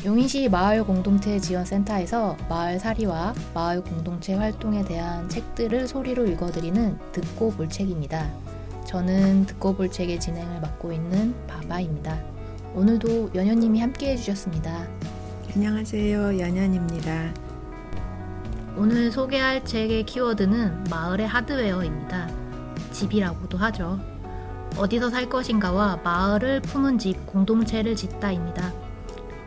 용인시 마을공동체지원센터에서 마을살이와 마을 공동체 활동에 대한 책들을 소리로 읽어드리는 듣고 볼 책입니다. 저는 듣고 볼 책의 진행을 맡고 있는 바바입니다. 오늘도 연현님이 함께 해주셨습니다. 안녕하세요, 연현입니다. 오늘 소개할 책의 키워드는 마을의 하드웨어입니다. 집이라고도 하죠. 어디서 살 것인가와 마을을 품은 집, 공동체를 짓다입니다.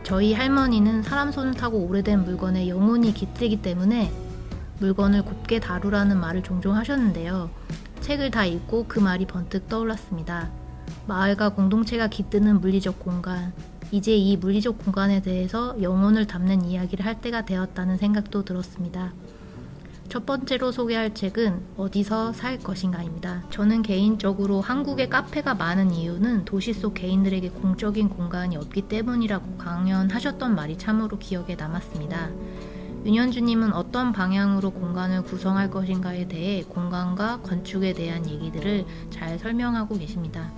저희 할머니는 사람 손을 타고 오래된 물건에 영혼이 깃들기 때문에 물건을 곱게 다루라는 말을 종종 하셨는데요. 책을 다 읽고 그 말이 번뜩 떠올랐습니다. 마을과 공동체가 깃드는 물리적 공간, 이제 이 물리적 공간에 대해서 영혼을 담는 이야기를 할 때가 되었다는 생각도 들었습니다. 첫 번째로 소개할 책은 어디서 살 것인가입니다. 저는 개인적으로 한국에 카페가 많은 이유는 도시 속 개인들에게 공적인 공간이 없기 때문이라고 강연하셨던 말이 참으로 기억에 남았습니다. 윤현주님은 어떤 방향으로 공간을 구성할 것인가에 대해 공간과 건축에 대한 얘기들을 잘 설명하고 계십니다.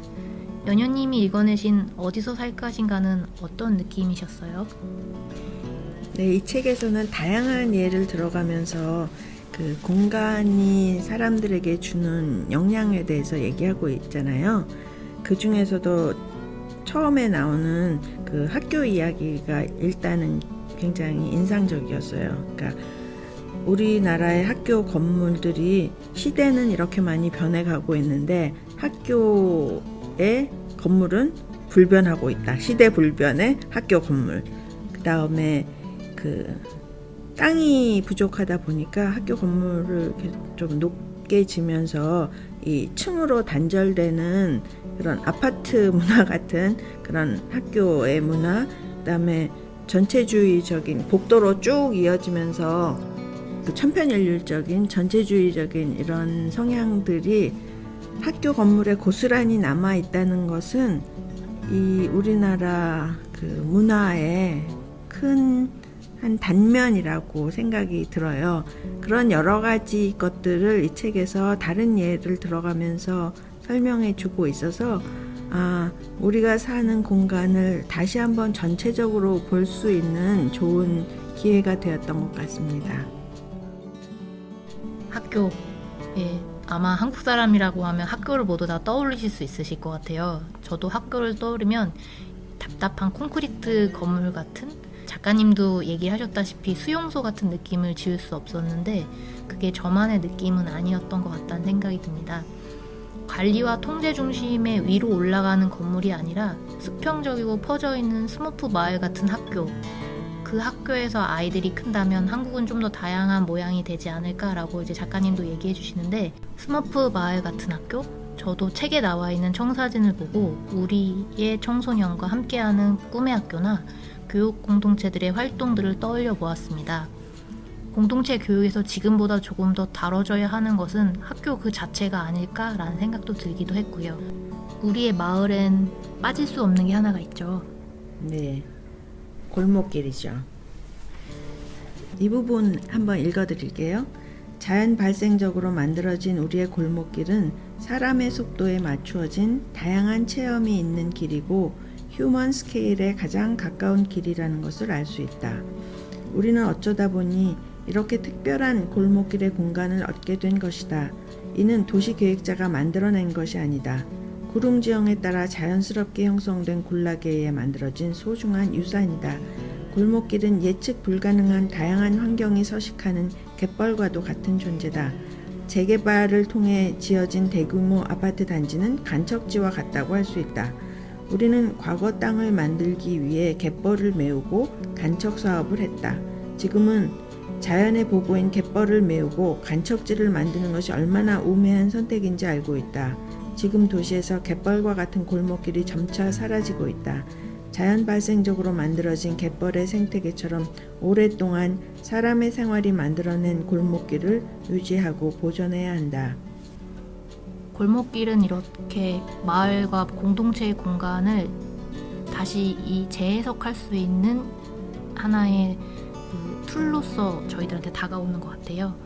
연현님이 읽어내신 어디서 살 것인가는 어떤 느낌이셨어요? 네, 이 책에서는 다양한 예를 들어가면서 그 공간이 사람들에게 주는 영향에 대해서 얘기하고 있잖아요. 그 중에서도 처음에 나오는 그 학교 이야기가 일단은 굉장히 인상적이었어요. 그러니까 우리나라의 학교 건물들이 시대는 이렇게 많이 변해가고 있는데 학교의 건물은 불변하고 있다. 시대 불변의 학교 건물. 그 다음에 땅이 부족하다 보니까 학교 건물을 좀 높게 지면서 이 층으로 단절되는 그런 아파트 문화 같은 그런 학교의 문화, 그다음에 전체주의적인 복도로 쭉 이어지면서 그 천편일률적인 전체주의적인 이런 성향들이 학교 건물에 고스란히 남아 있다는 것은 이 우리나라 그 문화의 큰 한 단면이라고 생각이 들어요. 그런 여러 가지 것들을 이 책에서 다른 예를 들어가면서 설명해 주고 있어서 우리가 사는 공간을 다시 한번 전체적으로 볼 수 있는 좋은 기회가 되었던 것 같습니다. 학교. 아마 한국 사람이라고 하면 학교를 모두 다 떠올리실 수 있으실 것 같아요. 저도 학교를 떠오르면 답답한 콘크리트 건물 같은, 작가님도 얘기하셨다시피 수용소 같은 느낌을 지울 수 없었는데 그게 저만의 느낌은 아니었던 것 같다는 생각이 듭니다. 관리와 통제 중심의 위로 올라가는 건물이 아니라 수평적이고 퍼져있는 스머프 마을 같은 학교. 그 학교에서 아이들이 큰다면 한국은 좀 더 다양한 모양이 되지 않을까라고 이제 작가님도 얘기해 주시는데, 스머프 마을 같은 학교? 저도 책에 나와 있는 청사진을 보고 우리의 청소년과 함께하는 꿈의 학교나 교육 공동체들의 활동들을 떠올려 보았습니다. 공동체 교육에서 지금보다 조금 더 다뤄져야 하는 것은 학교 그 자체가 아닐까라는 생각도 들기도 했고요. 우리의 마을엔 빠질 수 없는 게 하나가 있죠. 네, 골목길이죠. 이 부분 한번 읽어드릴게요. 자연 발생적으로 만들어진 우리의 골목길은 사람의 속도에 맞추어진 다양한 체험이 있는 길이고 휴먼 스케일에 가장 가까운 길이라는 것을 알 수 있다. 우리는 어쩌다 보니 이렇게 특별한 골목길의 공간을 얻게 된 것이다. 이는 도시계획자가 만들어낸 것이 아니다. 구름 지형에 따라 자연스럽게 형성된 군락에 의해 만들어진 소중한 유산이다. 골목길은 예측 불가능한 다양한 환경이 서식하는 갯벌과도 같은 존재다. 재개발을 통해 지어진 대규모 아파트 단지는 간척지와 같다고 할 수 있다. 우리는 과거 땅을 만들기 위해 갯벌을 메우고 간척 사업을 했다. 지금은 자연의 보고인 갯벌을 메우고 간척지를 만드는 것이 얼마나 우매한 선택인지 알고 있다. 지금 도시에서 갯벌과 같은 골목길이 점차 사라지고 있다. 자연 발생적으로 만들어진 갯벌의 생태계처럼 오랫동안 사람의 생활이 만들어낸 골목길을 유지하고 보존해야 한다. 골목길은 이렇게 마을과 공동체의 공간을 다시 재해석할 수 있는 하나의 툴로서 저희들한테 다가오는 것 같아요.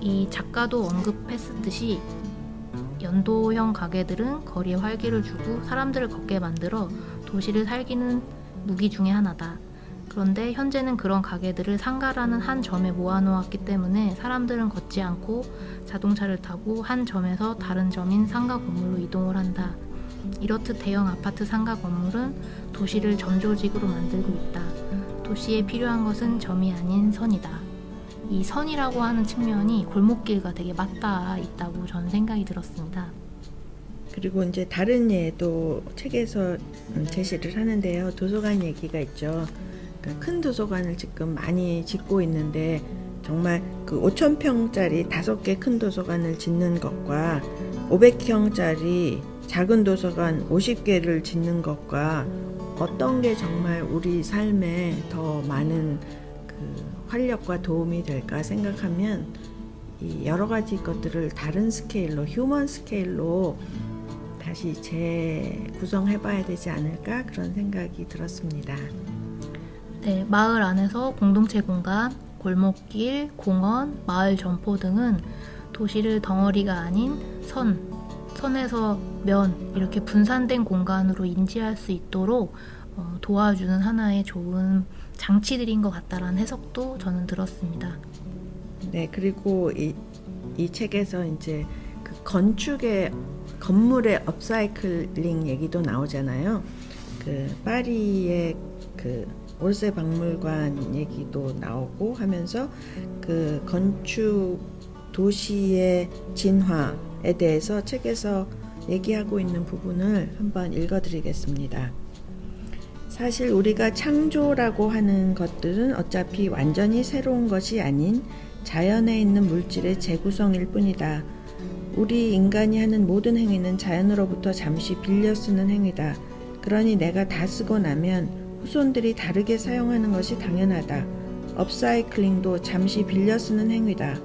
이 작가도 언급했듯이 연도형 가게들은 거리에 활기를 주고 사람들을 걷게 만들어 도시를 살기는 무기 중에 하나다. 그런데 현재는 그런 가게들을 상가라는 한 점에 모아놓았기 때문에 사람들은 걷지 않고 자동차를 타고 한 점에서 다른 점인 상가 건물로 이동을 한다. 이렇듯 대형 아파트 상가 건물은 도시를 점조직으로 만들고 있다. 도시에 필요한 것은 점이 아닌 선이다. 이 선이라고 하는 측면이 골목길과 되게 맞닿아 있다고 저는 생각이 들었습니다. 그리고 이제 다른 예도 책에서 제시를 하는데요. 도서관 얘기가 있죠. 그러니까 큰 도서관을 지금 많이 짓고 있는데 정말 그 5,000평짜리 5개 큰 도서관을 짓는 것과 500평짜리 작은 도서관 50개를 짓는 것과 어떤 게 정말 우리 삶에 더 많은 그 활력과 도움이 될까 생각하면 이 여러 가지 것들을 다른 스케일로, 휴먼 스케일로 다시 재구성해 봐야 되지 않을까 그런 생각이 들었습니다. 네, 마을 안에서 공동체 공간, 골목길, 공원, 마을 점포 등은 도시를 덩어리가 아닌 선에서 면 이렇게 분산된 공간으로 인지할 수 있도록 도와주는 하나의 좋은 장치들인 것 같다라는 해석도 저는 들었습니다. 네, 그리고 이 책에서 이제 그 건물의 업사이클링 얘기도 나오잖아요. 그 파리의 그 올세 박물관 얘기도 나오고 하면서 그 건축 도시의 진화에 대해서 책에서 얘기하고 있는 부분을 한번 읽어드리겠습니다. 사실 우리가 창조라고 하는 것들은 어차피 완전히 새로운 것이 아닌 자연에 있는 물질의 재구성일 뿐이다. 우리 인간이 하는 모든 행위는 자연으로부터 잠시 빌려 쓰는 행위다. 그러니 내가 다 쓰고 나면 후손들이 다르게 사용하는 것이 당연하다. 업사이클링도 잠시 빌려 쓰는 행위다.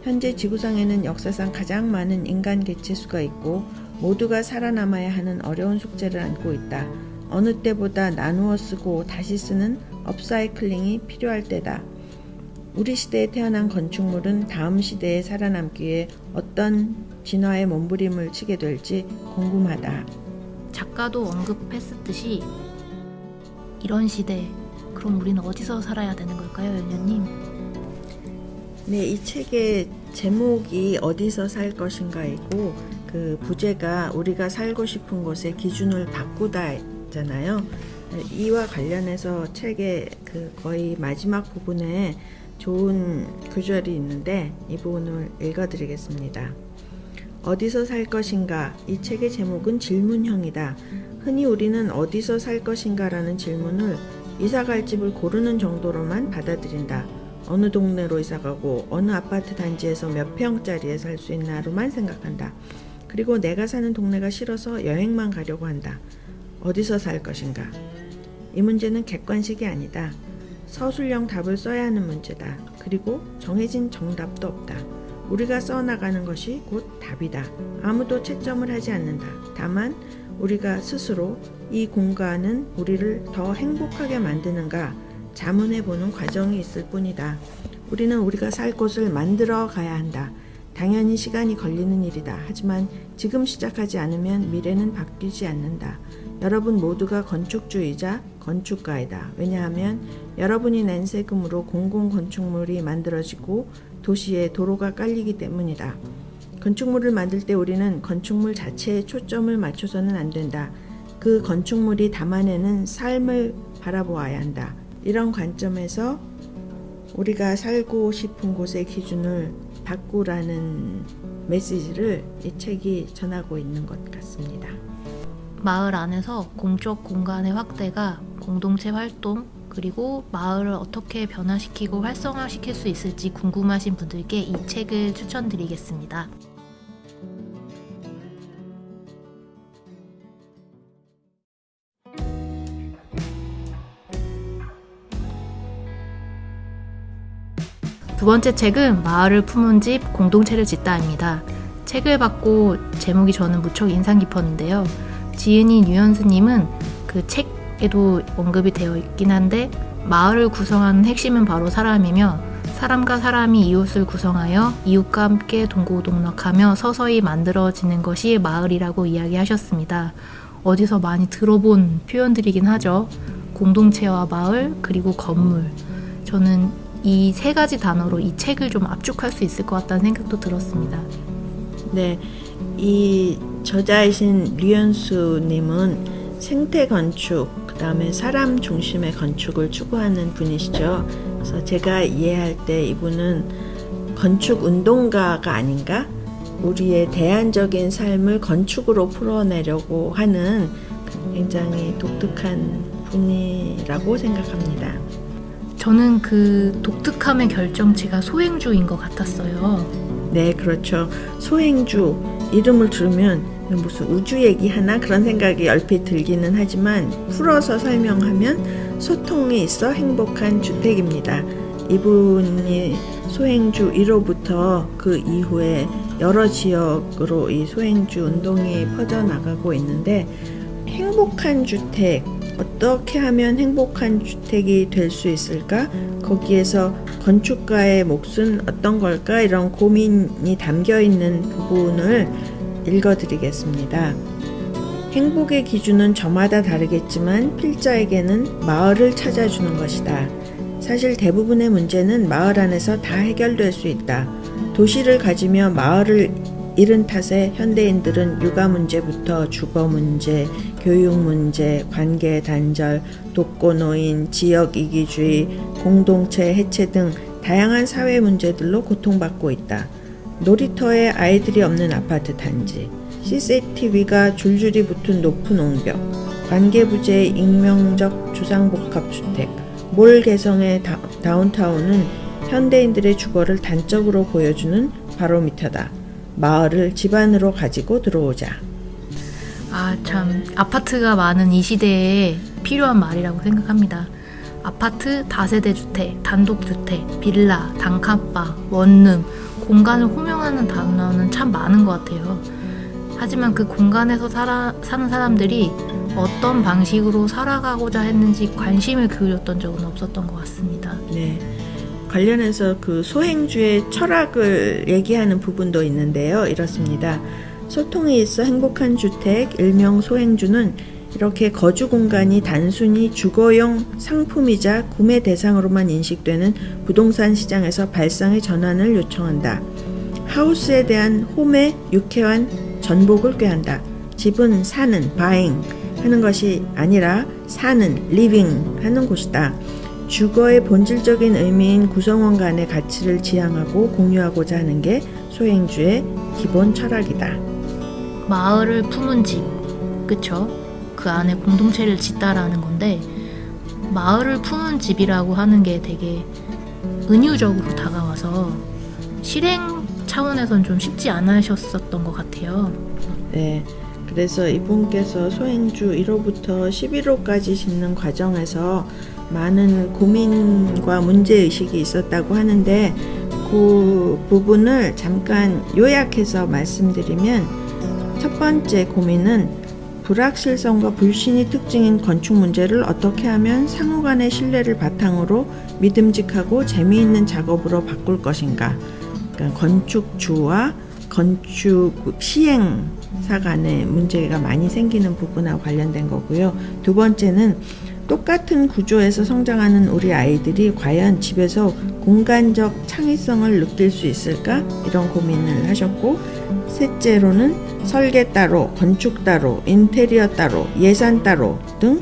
현재 지구상에는 역사상 가장 많은 인간 개체수가 있고 모두가 살아남아야 하는 어려운 숙제를 안고 있다. 어느 때보다 나누어 쓰고 다시 쓰는 업사이클링이 필요할 때다. 우리 시대에 태어난 건축물은 다음 시대에 살아남기 위해 어떤 진화의 몸부림을 치게 될지 궁금하다. 작가도 언급했었듯이 이런 시대, 그럼 우리는 어디서 살아야 되는 걸까요, 연녀님? 네, 이 책의 제목이 어디서 살 것인가이고 그 부제가 우리가 살고 싶은 곳의 기준을 바꾸다잖아요. 이와 관련해서 책의 그 거의 마지막 부분에 좋은 구절이 있는데 이 부분을 읽어드리겠습니다. 어디서 살 것인가? 이 책의 제목은 질문형이다. 흔히 우리는 어디서 살 것인가라는 질문을 이사갈 집을 고르는 정도로만 받아들인다. 어느 동네로 이사가고 어느 아파트 단지에서 몇 평짜리에 살 수 있나로만 생각한다. 그리고 내가 사는 동네가 싫어서 여행만 가려고 한다. 어디서 살 것인가? 이 문제는 객관식이 아니다. 서술형 답을 써야 하는 문제다. 그리고 정해진 정답도 없다. 우리가 써나가는 것이 곧 답이다. 아무도 채점을 하지 않는다. 다만 우리가 스스로 이 공간은 우리를 더 행복하게 만드는가 자문해보는 과정이 있을 뿐이다. 우리는 우리가 살 곳을 만들어 가야 한다. 당연히 시간이 걸리는 일이다. 하지만 지금 시작하지 않으면 미래는 바뀌지 않는다. 여러분 모두가 건축주의자, 건축가이다. 왜냐하면 여러분이 낸 세금으로 공공건축물이 만들어지고 도시에 도로가 깔리기 때문이다. 건축물을 만들 때 우리는 건축물 자체에 초점을 맞춰서는 안 된다. 그 건축물이 담아내는 삶을 바라보아야 한다. 이런 관점에서 우리가 살고 싶은 곳의 기준을 바꾸라는 메시지를 이 책이 전하고 있는 것 같습니다. 마을 안에서 공적 공간의 확대가 공동체 활동 그리고 마을을 어떻게 변화시키고 활성화시킬 수 있을지 궁금하신 분들께 이 책을 추천드리겠습니다. 두 번째 책은 마을을 품은 집 공동체를 짓다입니다. 책을 받고 제목이 저는 무척 인상 깊었는데요. 지은이 유연수님은 그 책에도 언급이 되어 있긴 한데 마을을 구성하는 핵심은 바로 사람이며 사람과 사람이 이웃을 구성하여 이웃과 함께 동고동락하며 서서히 만들어지는 것이 마을이라고 이야기하셨습니다. 어디서 많이 들어본 표현들이긴 하죠. 공동체와 마을, 그리고 건물. 저는 이 세 가지 단어로 이 책을 좀 압축할 수 있을 것 같다는 생각도 들었습니다. 네, 이 저자이신 류현수님은 생태 건축, 그 다음에 사람 중심의 건축을 추구하는 분이시죠. 그래서 제가 이해할 때 이분은 건축 운동가가 아닌가? 우리의 대안적인 삶을 건축으로 풀어내려고 하는 굉장히 독특한 분이라고 생각합니다. 저는 그 독특함의 결정체가 소행주인 것 같았어요. 네, 그렇죠. 소행주 이름을 들으면 무슨 우주 얘기하나 그런 생각이 얼핏 들기는 하지만 풀어서 설명하면 소통이 있어 행복한 주택입니다. 이분이 소행주 1호부터 그 이후에 여러 지역으로 이 소행주 운동이 퍼져나가고 있는데, 행복한 주택, 어떻게 하면 행복한 주택이 될 수 있을까? 거기에서 건축가의 몫은 어떤 걸까? 이런 고민이 담겨 있는 부분을 읽어드리겠습니다. 행복의 기준은 저마다 다르겠지만 필자에게는 마을을 찾아주는 것이다. 사실 대부분의 문제는 마을 안에서 다 해결될 수 있다. 도시를 가지며 마을을 잃은 탓에 현대인들은 육아 문제부터 주거 문제, 교육 문제, 관계 단절, 독거노인, 지역 이기주의, 공동체 해체 등 다양한 사회 문제들로 고통받고 있다. 놀이터에 아이들이 없는 아파트 단지, CCTV가 줄줄이 붙은 높은 옹벽, 관계부재의 익명적 주상복합주택, 몰 개성의 다운타운은 현대인들의 주거를 단적으로 보여주는 바로미터다. 마을을 집안으로 가지고 들어오자. 참, 아파트가 많은 이 시대에 필요한 말이라고 생각합니다. 아파트, 다세대 주택, 단독주택, 빌라, 단칸바, 원룸, 공간을 호명하는 단어는 참 많은 것 같아요. 하지만 그 공간에서 사는 사람들이 어떤 방식으로 살아가고자 했는지 관심을 기울였던 적은 없었던 것 같습니다. 네. 관련해서 그 소행주의 철학을 얘기하는 부분도 있는데요. 이렇습니다. 소통이 있어 행복한 주택, 일명 소행주는 이렇게 거주 공간이 단순히 주거용 상품이자 구매 대상으로만 인식되는 부동산 시장에서 발상의 전환을 요청한다. 하우스에 대한 홈의 유쾌한 전복을 꾀한다. 집은 사는, 바잉 하는 것이 아니라 사는, 리빙 하는 곳이다. 주거의 본질적인 의미인 구성원 간의 가치를 지향하고 공유하고자 하는 게 소행주의 기본 철학이다. 마을을 품은 집, 그쵸? 그 안에 공동체를 짓다라는 건데, 마을을 품은 집이라고 하는 게 되게 은유적으로 다가와서 실행 차원에선 좀 쉽지 않으셨었던 것 같아요. 네, 그래서 이분께서 소행주 1호부터 11호까지 짓는 과정에서 많은 고민과 문제의식이 있었다고 하는데, 그 부분을 잠깐 요약해서 말씀드리면, 첫 번째 고민은 불확실성과 불신이 특징인 건축 문제를 어떻게 하면 상호 간의 신뢰를 바탕으로 믿음직하고 재미있는 작업으로 바꿀 것인가. 그러니까 건축주와 건축 시행사 간의 문제가 많이 생기는 부분하고 관련된 거고요. 두 번째는 똑같은 구조에서 성장하는 우리 아이들이 과연 집에서 공간적 창의성을 느낄 수 있을까? 이런 고민을 하셨고, 셋째로는 설계 따로, 건축 따로, 인테리어 따로, 예산 따로 등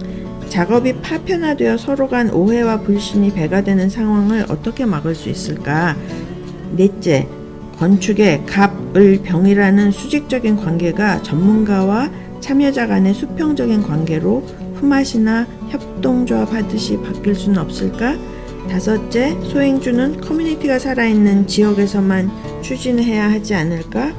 작업이 파편화되어 서로 간 오해와 불신이 배가 되는 상황을 어떻게 막을 수 있을까? 넷째, 건축의 갑을 병이라는 수직적인 관계가 전문가와 참여자 간의 수평적인 관계로 품앗이나 협동조합 하듯이 바뀔 수는 없을까? 다섯째, 소행주는 커뮤니티가 살아있는 지역에서만 추진해야 하지 않을까?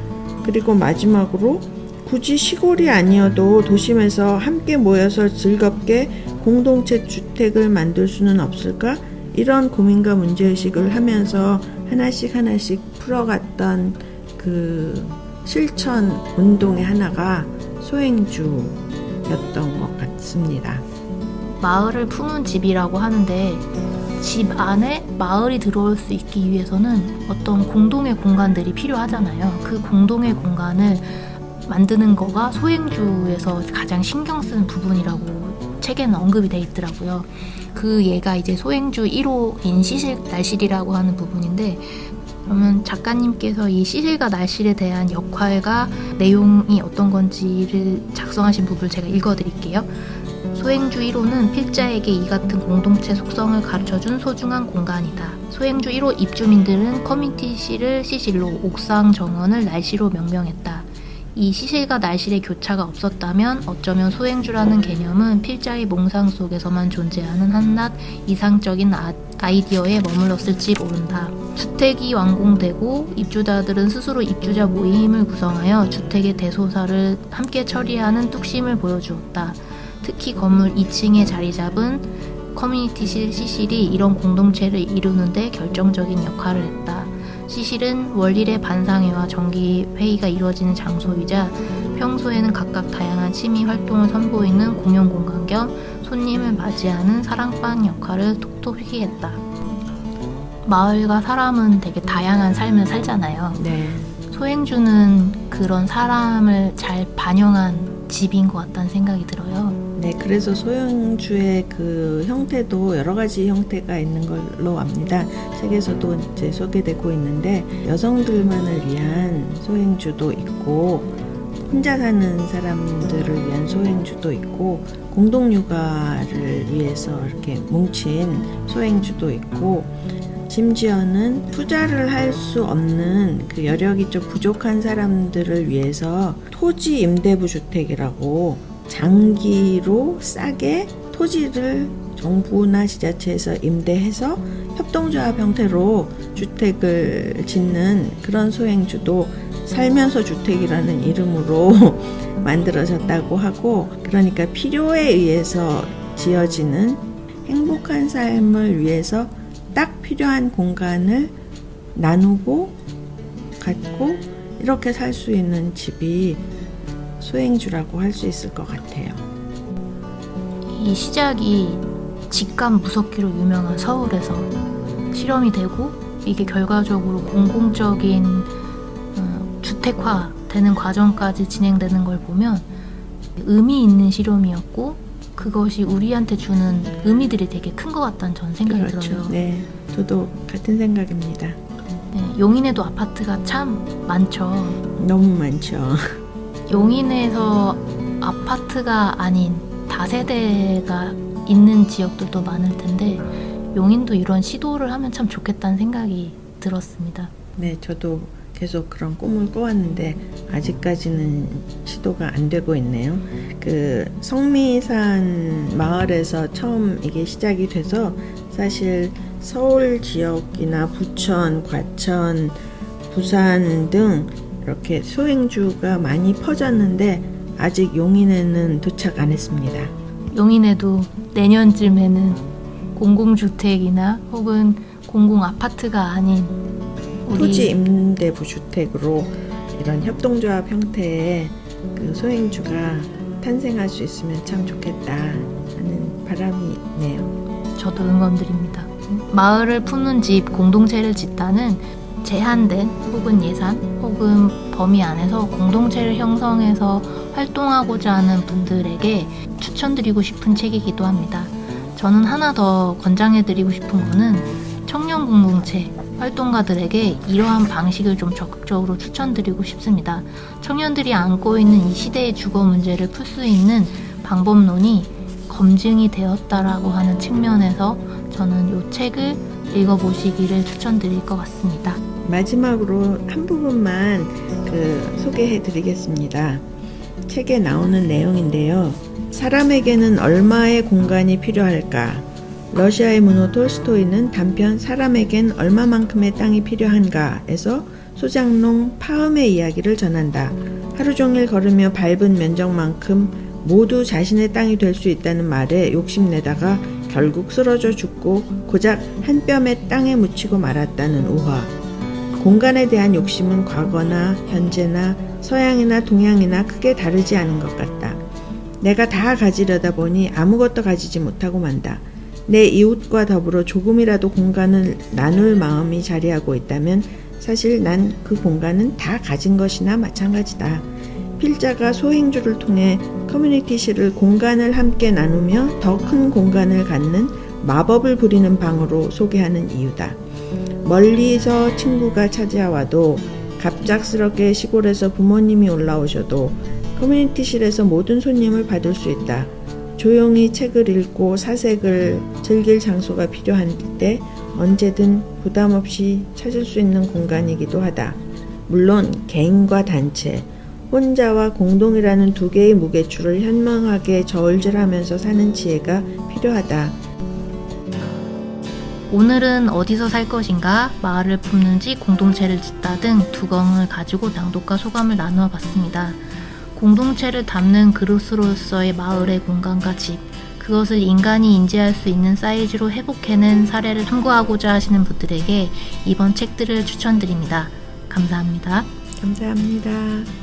그리고 마지막으로 굳이 시골이 아니어도 도심에서 함께 모여서 즐겁게 공동체 주택을 만들 수는 없을까? 이런 고민과 문제의식을 하면서 하나씩 풀어갔던 그 실천 운동의 하나가 소행주였던 것 같습니다. 마을을 품은 집이라고 하는데, 집 안에 마을이 들어올 수 있기 위해서는 어떤 공동의 공간들이 필요하잖아요. 그 공동의 공간을 만드는 거가 소행주에서 가장 신경 쓰는 부분이라고 책에는 언급이 돼 있더라고요. 그 얘가 이제 소행주 1호인 시실 날실이라고 하는 부분인데, 그러면 작가님께서 이 시실과 날실에 대한 역할과 내용이 어떤 건지를 작성하신 부분을 제가 읽어드릴게요. 소행주 1호는 필자에게 이 같은 공동체 속성을 가르쳐준 소중한 공간이다. 소행주 1호 입주민들은 커뮤니티실을 시실로, 옥상 정원을 날실로 명명했다. 이 시실과 날실의 교차가 없었다면 어쩌면 소행주라는 개념은 필자의 몽상 속에서만 존재하는 한낱 이상적인 아이디어에 머물렀을지 모른다. 주택이 완공되고 입주자들은 스스로 입주자 모임을 구성하여 주택의 대소사를 함께 처리하는 뚝심을 보여주었다. 특히 건물 2층에 자리 잡은 커뮤니티실 시실이 이런 공동체를 이루는데 결정적인 역할을 했다. 시실은 월일의 반상회와 정기회의가 이루어지는 장소이자 평소에는 각각 다양한 취미 활동을 선보이는 공용 공간 겸 손님을 맞이하는 사랑방 역할을 톡톡히 했다. 마을과 사람은 되게 다양한 삶을 살잖아요. 네. 소행주는 그런 사람을 잘 반영한 집인 것 같다는 생각이 들어요. 네, 그래서 소행주의 그 형태도 여러 가지 형태가 있는 걸로 압니다. 책에서도 이제 소개되고 있는데, 여성들만을 위한 소행주도 있고, 혼자 사는 사람들을 위한 소행주도 있고, 공동육아를 위해서 이렇게 뭉친 소행주도 있고, 심지어는 투자를 할 수 없는 그 여력이 좀 부족한 사람들을 위해서 토지 임대부 주택이라고 장기로 싸게 토지를 정부나 지자체에서 임대해서 협동조합 형태로 주택을 짓는 그런 소행주도 살면서 주택이라는 이름으로 만들어졌다고 하고, 그러니까 필요에 의해서 지어지는 행복한 삶을 위해서 딱 필요한 공간을 나누고 갖고 이렇게 살 수 있는 집이 소행주라고 할 수 있을 것 같아요. 이 시작이 집값 무섭기로 유명한 서울에서 실험이 되고, 이게 결과적으로 공공적인 주택화 되는 과정까지 진행되는 걸 보면 의미 있는 실험이었고, 그것이 우리한테 주는 의미들이 되게 큰 것 같다는 저는 생각이 들어요. 네, 저도 같은 생각입니다. 네, 용인에도 아파트가 참 많죠. 너무 많죠. 용인에서 아파트가 아닌 다세대가 있는 지역들도 많을 텐데, 용인도 이런 시도를 하면 참 좋겠다는 생각이 들었습니다. 네, 저도 계속 그런 꿈을 꿔왔는데 아직까지는 시도가 안 되고 있네요. 그 성미산 마을에서 처음 이게 시작이 돼서 사실 서울 지역이나 부천, 과천, 부산 등 이렇게 소행주가 많이 퍼졌는데 아직 용인에는 도착 안 했습니다. 용인에도 내년쯤에는 공공주택이나 혹은 공공아파트가 아닌 토지 임대부 주택으로 이런 협동조합 형태의 그 소행주가 탄생할 수 있으면 참 좋겠다 하는 바람이 있네요. 저도 응원드립니다. 마을을 품는 집, 공동체를 짓다는 제한된 혹은 예산 혹은 범위 안에서 공동체를 형성해서 활동하고자 하는 분들에게 추천드리고 싶은 책이기도 합니다. 저는 하나 더 권장해드리고 싶은 거는 청년 공동체 활동가들에게 이러한 방식을 좀 적극적으로 추천드리고 싶습니다. 청년들이 안고 있는 이 시대의 주거 문제를 풀 수 있는 방법론이 검증이 되었다라고 하는 측면에서 저는 이 책을 읽어보시기를 추천드릴 것 같습니다. 마지막으로 한 부분만 소개해 드리겠습니다. 책에 나오는 내용인데요. 사람에게는 얼마의 공간이 필요할까? 러시아의 문호 톨스토이는 단편 사람에겐 얼마만큼의 땅이 필요한가에서 소장농 파음의 이야기를 전한다. 하루 종일 걸으며 밟은 면적만큼 모두 자신의 땅이 될 수 있다는 말에 욕심내다가 결국 쓰러져 죽고 고작 한 뼘의 땅에 묻히고 말았다는 우화. 공간에 대한 욕심은 과거나 현재나 서양이나 동양이나 크게 다르지 않은 것 같다. 내가 다 가지려다 보니 아무것도 가지지 못하고 만다. 내 이웃과 더불어 조금이라도 공간을 나눌 마음이 자리하고 있다면 사실 난 그 공간은 다 가진 것이나 마찬가지다. 필자가 소행주를 통해 커뮤니티실을 공간을 함께 나누며 더 큰 공간을 갖는 마법을 부리는 방으로 소개하는 이유다. 멀리서 친구가 찾아와도 갑작스럽게 시골에서 부모님이 올라오셔도 커뮤니티실에서 모든 손님을 받을 수 있다. 조용히 책을 읽고 사색을 즐길 장소가 필요한 때 언제든 부담 없이 찾을 수 있는 공간이기도 하다. 물론 개인과 단체, 혼자와 공동이라는 두 개의 무게추를 현명하게 저울질하면서 사는 지혜가 필요하다. 오늘은 어디서 살 것인가, 마을을 품는지, 공동체를 짓다 등 두 권을 가지고 낭독과 소감을 나누어 봤습니다. 공동체를 담는 그릇으로서의 마을의 공간과 집, 그것을 인간이 인지할 수 있는 사이즈로 회복해낸 사례를 탐구하고자 하시는 분들에게 이번 책들을 추천드립니다. 감사합니다. 감사합니다.